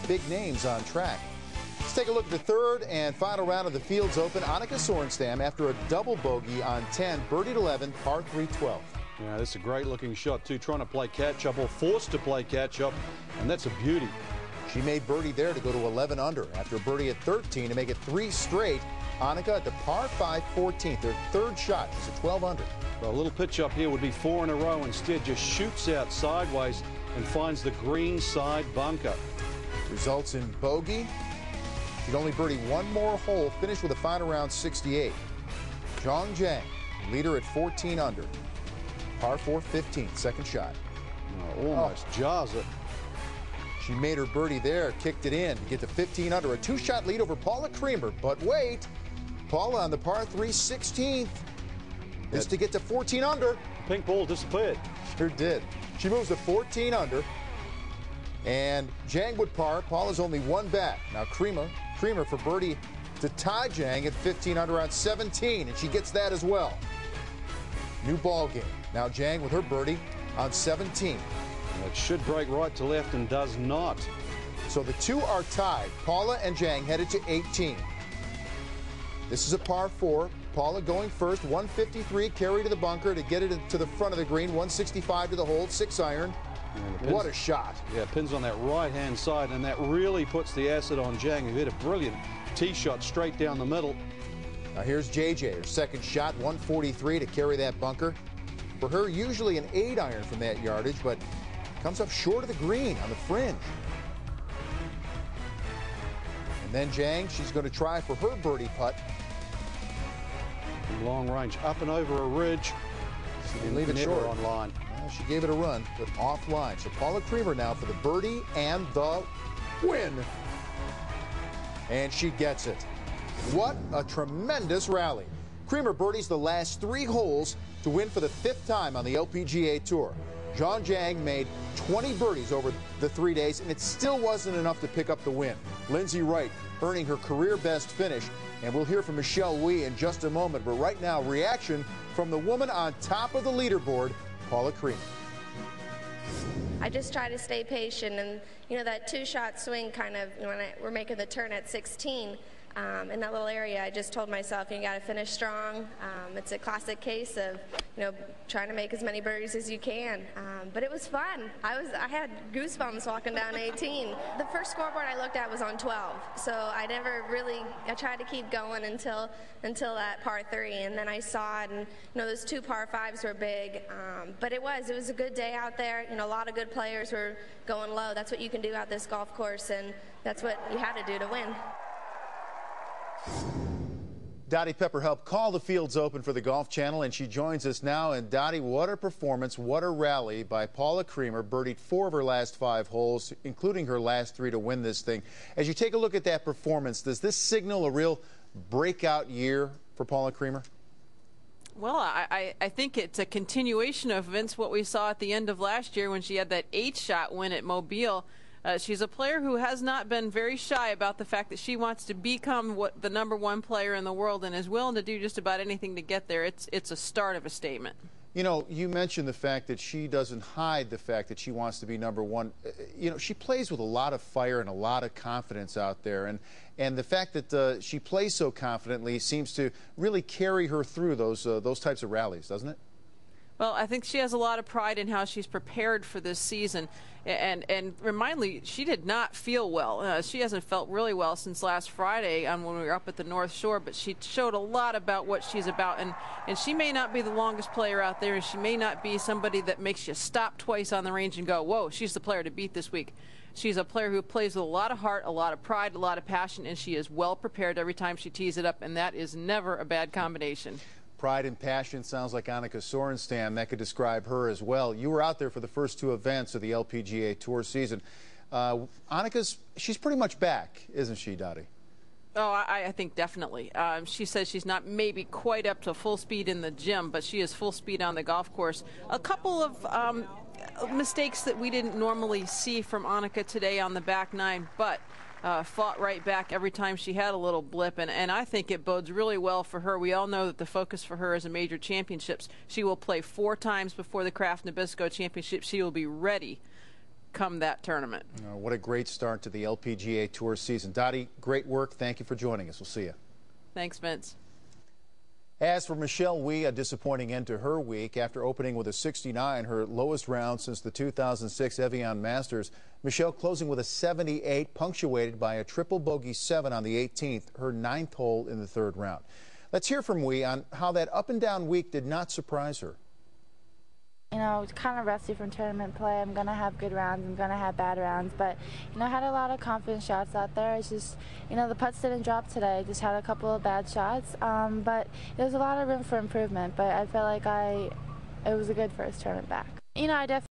big names on track. Let's take a look at the third and final round of the Fields Open. Annika Sorenstam, after a double bogey on 10, birdied 11, par 3 12. Yeah, this is a great-looking shot, too, trying to play catch-up or forced to play catch-up, and that's a beauty. She made birdie there to go to 11 under after a birdie at 13 to make it 3 straight. Annika at the par 5 14th, their third shot. She's at 12 under. Well, a little pitch up here would be 4 in a row. Instead, just shoots out sideways and finds the green side bunker. Results in bogey. She'd only birdie one more hole, finished with a final round 68. Zhang Jiang, leader at 14 under. Par 4 15th, second shot. Almost jars it. She made her birdie there, kicked it in to get to 15 under. A two-shot lead over Paula Creamer. But wait, Paula on the par 3 16th. This to get to 14 under. Pink ball disappeared. Sure did. She moves to 14 under. And Jiang would par. Paula's only one back. Now Creamer for birdie to tie Jiang at 15 under on 17. And she gets that as well. New ball game. Now Jiang with her birdie on 17. It should break right to left and does not. So the two are tied. Paula and Jiang headed to 18. This is a par 4. Paula going first, 153 carry to the bunker to get it to the front of the green, 165 to the hole, 6-iron. What a shot. Yeah, pins on that right-hand side, and that really puts the acid on Jiang, who hit a brilliant tee shot straight down the middle. Now here's JJ, her second shot, 143 to carry that bunker. For her, usually an 8-iron from that yardage, but comes up short of the green on the fringe. And then Jiang, she's going to try for her birdie putt. Long range, up and over a ridge. She didn't leave it short. On line. Well, she gave it a run, but offline. So Paula Creamer now for the birdie and the win. And she gets it. What a tremendous rally. Creamer birdies the last 3 holes to win for the 5th time on the Lpga Tour. Zhang Jiang made 20 birdies over the 3 days, and it still wasn't enough to pick up the win. Lindsay Wright earning her career best finish, and we'll hear from Michelle Wee in just a moment. But right now, reaction from the woman on top of the leaderboard, Paula Creamer. I just try to stay patient, and that 2-shot swing kind of, when we're making the turn at 16, in that little area, I just told myself, you got to finish strong. It's a classic case of, trying to make as many birdies as you can. But it was fun. I had goosebumps walking down 18. The first scoreboard I looked at was on 12, so I tried to keep going until that par 3, and then I saw it, and those 2 par 5s were big. But it was a good day out there. A lot of good players were going low. That's what you can do out this golf course, and that's what you had to do to win. Dottie Pepper helped call the Fields Open for the Golf Channel, and she joins us now. And Dottie, what a performance, what a rally by Paula Creamer. Birdied 4 of her last 5 holes, including her last 3 to win this thing. As you take a look at that performance, does this signal a real breakout year for Paula Creamer? Well, I think it's a continuation of, Vince, what we saw at the end of last year when she had that 8-shot win at Mobile. She's a player who has not been very shy about the fact that she wants to become the #1 player in the world and is willing to do just about anything to get there. It's a start of a statement. You mentioned the fact that she doesn't hide the fact that she wants to be #1. She plays with a lot of fire and a lot of confidence out there. And the fact that she plays so confidently seems to really carry her through those types of rallies, doesn't it? Well, I think she has a lot of pride in how she's prepared for this season. And remind me, she did not feel well. She hasn't felt really well since last Friday when we were up at the North Shore, but she showed a lot about what she's about. And she may not be the longest player out there, and she may not be somebody that makes you stop twice on the range and go, whoa, she's the player to beat this week. She's a player who plays with a lot of heart, a lot of pride, a lot of passion, and she is well prepared every time she tees it up, and that is never a bad combination. Pride and passion sounds like Annika Sorenstam. That could describe her as well. You were out there for the first 2 events of the Lpga Tour season. She's pretty much back, isn't she, Dottie? Oh, I think definitely. She says she's not maybe quite up to full speed in the gym, but she is full speed on the golf course. A couple of mistakes that we didn't normally see from Annika today on the back 9, but fought right back every time she had a little blip, and I think it bodes really well for her. We all know that the focus for her is a major championships. She will play 4 times before the Kraft Nabisco Championship. She will be ready come that tournament. What a great start to the LPGA Tour season. Dottie, great work. Thank you for joining us. We'll see you. Thanks, Vince. As for Michelle Wie, a disappointing end to her week. After opening with a 69, her lowest round since the 2006 Evian Masters, Michelle closing with a 78, punctuated by a triple bogey 7 on the 18th, her 9th hole in the 3rd round. Let's hear from Wie on how that up-and-down week did not surprise her. You know, it's kind of rusty from tournament play. I'm going to have good rounds. I'm going to have bad rounds. But, you know, I had a lot of confident shots out there. It's just, you know, the putts didn't drop today. Just had a couple of bad shots. But there's a lot of room for improvement. But I feel like it was a good first tournament back. You know, I definitely